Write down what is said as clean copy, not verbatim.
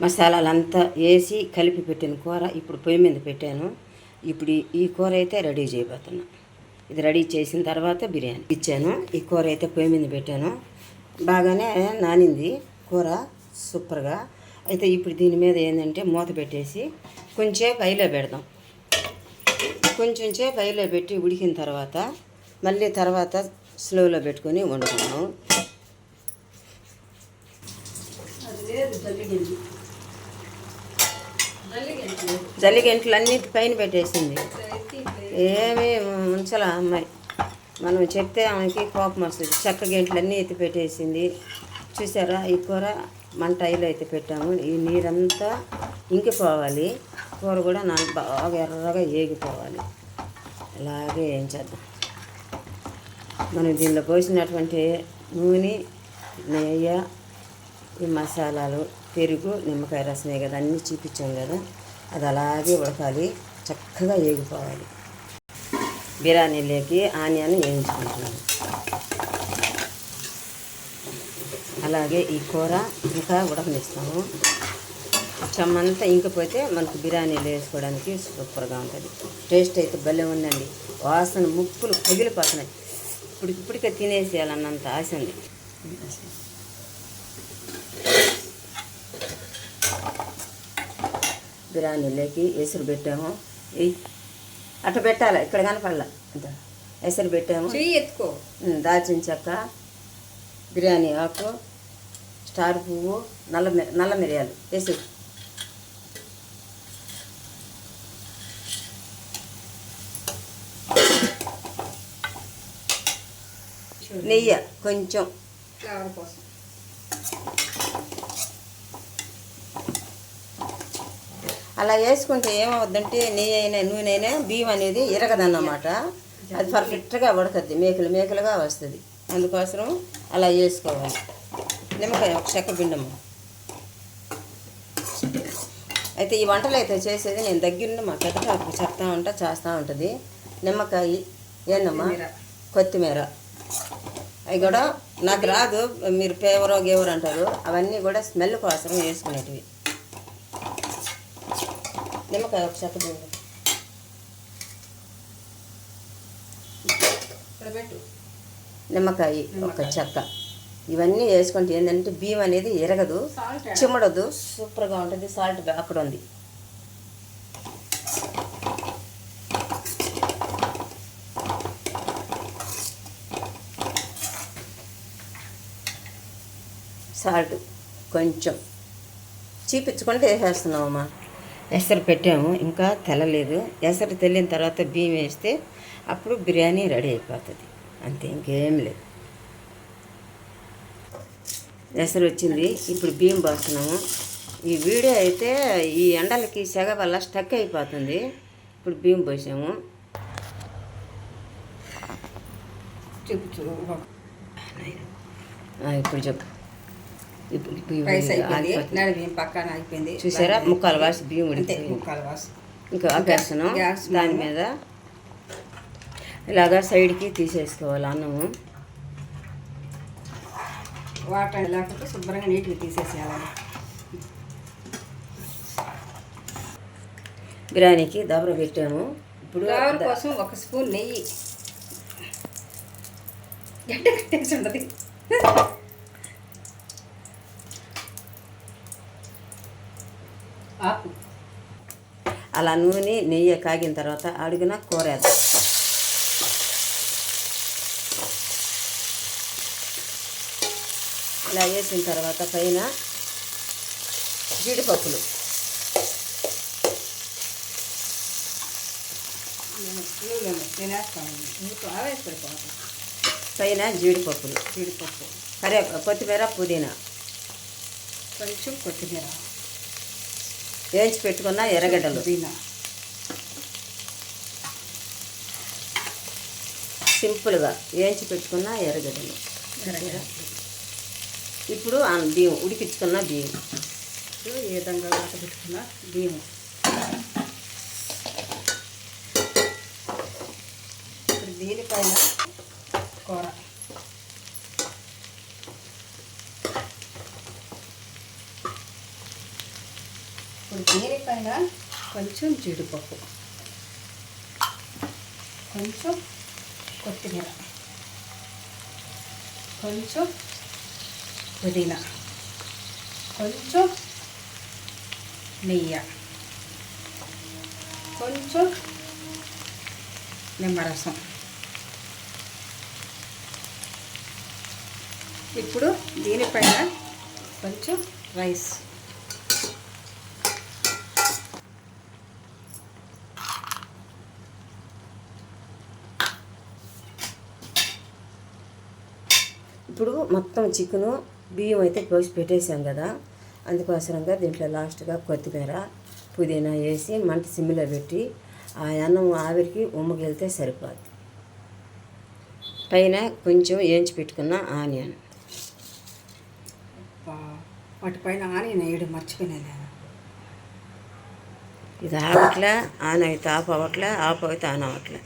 మసాలాలంతా వేసి కలిపి పెట్టిన కూర ఇప్పుడు పొయ్యి మీద పెట్టాను. ఇప్పుడు ఈ కూర అయితే రెడీ చేయబోతున్నా. ఇది రెడీ చేసిన తర్వాత బిర్యానీ ఇచ్చాను. ఈ కూర అయితే పొయ్యి మీద పెట్టాను. బాగానే నానింది కూర సూపర్గా. అయితే ఇప్పుడు దీని మీద ఏంటంటే మూత పెట్టేసి కొంచెంసేపు హైలో పెడదాం. కొంచెం సేపు హైలో పెట్టి ఉడికిన తర్వాత మళ్ళీ తర్వాత స్లోలో పెట్టుకొని వండుకున్నాం. జల్లిగంటలు అన్నీ పైన పెట్టేసింది. ఏమీ ఉంచాల అమ్మాయి, మనం చెప్తే ఆమెకి కోపం వస్తుంది. చెక్క గంటలన్నీ ఎత్తి పెట్టేసింది. చూసారా, ఈ కూర మంట హైలో అయితే పెట్టాము. ఈ నీరంతా ఇంకిపోవాలి. కూర కూడా నాకు బాగా ఎర్రగా ఏగిపోవాలి. అలాగే ఏం చేద్దాం. మనం దీనిలో పోసినటువంటి నూనె, నెయ్యి, ఈ మసాలాలు, పెరుగు, నిమ్మకాయ రసమే కదా అన్నీ చూపించాం కదా, అది అలాగే ఉడకాలి, చక్కగా ఏగిపోవాలి. బిర్యానీలోకి ఆనియన్ వేయించుకుంటున్నాను. అలాగే ఈ కూర ఇంకా ఉడకనిస్తాము. చెమ్మంతా ఇంకిపోతే మనకు బిర్యానీలు వేసుకోవడానికి సూపర్గా ఉంటుంది. టేస్ట్ అయితే భలే ఉందండి. వాసన ముక్కులు పగిలిపోతున్నాయి. ఇప్పటికే తినేసేయాలన్నంత ఆశ ఉంది. బిర్యానీలోకి ఎసురు పెట్టాము. అట్లా పెట్టాలి, ఇక్కడ కనపడాల. ఎసురు పెట్టాము. ఎత్తుకో. దాల్చిన చెక్క, బిర్యానీ ఆకు, స్టార్ పువ్వు, నల్ల మిరియాలు ఎసురు. నెయ్యి కొంచెం ఫ్లేవర్ కోసం. అలా వేసుకుంటే ఏమవుద్దంటే నెయ్యి అయినా నూనె అయినా బియ్యం అనేది ఇరగదన్నమాట. అది పర్ఫెక్ట్గా ఉడకద్ది, మేకలుగా వస్తుంది. అందుకోసం అలా వేసుకోవాలి. నిమ్మకాయ ఒక చెక్క పిండము. అయితే ఈ వంటలు అయితే చేసేది నేను దగ్గరుండి మా పెద్ద పాపకు చెప్తా చేస్తూ ఉంటుంది. నిమ్మకాయ ఏందమ్మా, కొత్తిమీర, అవి కూడా నాకు రాదు, మీరు పేవరో గేవరో అంటారు. అవన్నీ కూడా స్మెల్ కోసం వేసుకునేటివి. నిమ్మకాయ ఒక చెక్క పిండి, నిమ్మకాయ ఒక చెక్క, ఇవన్నీ వేసుకుంటే ఏంటంటే బియ్యం అనేది ఎరగదు, చిమ్మడదు, సూపర్గా ఉంటుంది. సాల్ట్ అక్కడ ఉంది. సాల్ట్ కొంచెం చీపించుకుంటే వేసేస్తున్నామమ్మా. ఎసరు పెట్టాము, ఇంకా తెల్లలేదు. ఎసరు తెల్లిన తర్వాత బియ్యం వేస్తే అప్పుడు బిర్యానీ రెడీ అయిపోతుంది. అంతే, ఇంకేం లేదు. ఎసరు వచ్చింది, ఇప్పుడు బియ్యం పోస్తున్నాము. ఈ వీడియో అయితే ఈ ఎండలకి సెగ వల్ల స్టక్ అయిపోతుంది. ఇప్పుడు బియ్యం పోసాము. ఇప్పుడు చెప్పు. పక్కన అయిపోయింది. చూసారా, ముక్కాలు వాసి బియ్యం ఉడికింది. ఇంకా ఆపేస్తున్నాం. దాని మీద ఇలాగా సైడ్కి తీసేసుకోవాలి అన్నము. వాటర్ లేకపోతే శుభ్రంగా నీట్గా తీసేసేయాలి. బిర్యానీకి దబర పెట్టాము. ఇప్పుడు కోసం ఒక స్పూన్ నెయ్యి గడ్డ కట్టేసి ఉంటుంది. అలా నూనె నెయ్యి కాగిన తర్వాత అడుగున కూర వేద్దాం. ఇలా వేసిన తర్వాత పైన జీడిపప్పులు, పైన జీడిపప్పులు, కొత్తిమీర, పుదీనా, కొంచెం కొత్తిమీర, వేయించి పెట్టుకున్న ఎర్రగడ్డలు, సింపుల్గా వేయించి పెట్టుకున్న ఎర్రగడ్డలు. ఇప్పుడు బియ్యం, ఉడికించుకున్న బియ్యం, ఏ విధంగా ఉడకబెట్టుకున్న బియ్యం. ఇప్పుడు దీనిపైన కూర ఇప్పుడు దీనిపైన కొంచెం జీడిపప్పు, కొంచెం కొత్తిమీర, కొంచెం పుదీనా, కొంచెం నెయ్యి, కొంచెం నిమ్మరసం. ఇప్పుడు దీనిపైన కొంచెం రైస్, ఇప్పుడు మొత్తం చికెను బియ్యం అయితే పోసి పెట్టేసాం కదా, అందుకోసరంగా దీంట్లో లాస్ట్గా కొత్తిమీర పుదీనా వేసి మంట సిమ్లో పెట్టి ఆ అన్నం ఆవిరికి ఉమ్మగిలితే సరిపోద్ది. పైన కొంచెం వేయించి పెట్టుకున్న ఆనియన్, వాటిపైన ఆనియన్ వేయడం మర్చిపోయినాను నేను. ఇది ఆవట్లే, ఆన్ అయితే ఆఫ్ అవ్వట్లే, ఆఫ్ అయితే ఆన్ అవ్వట్లే.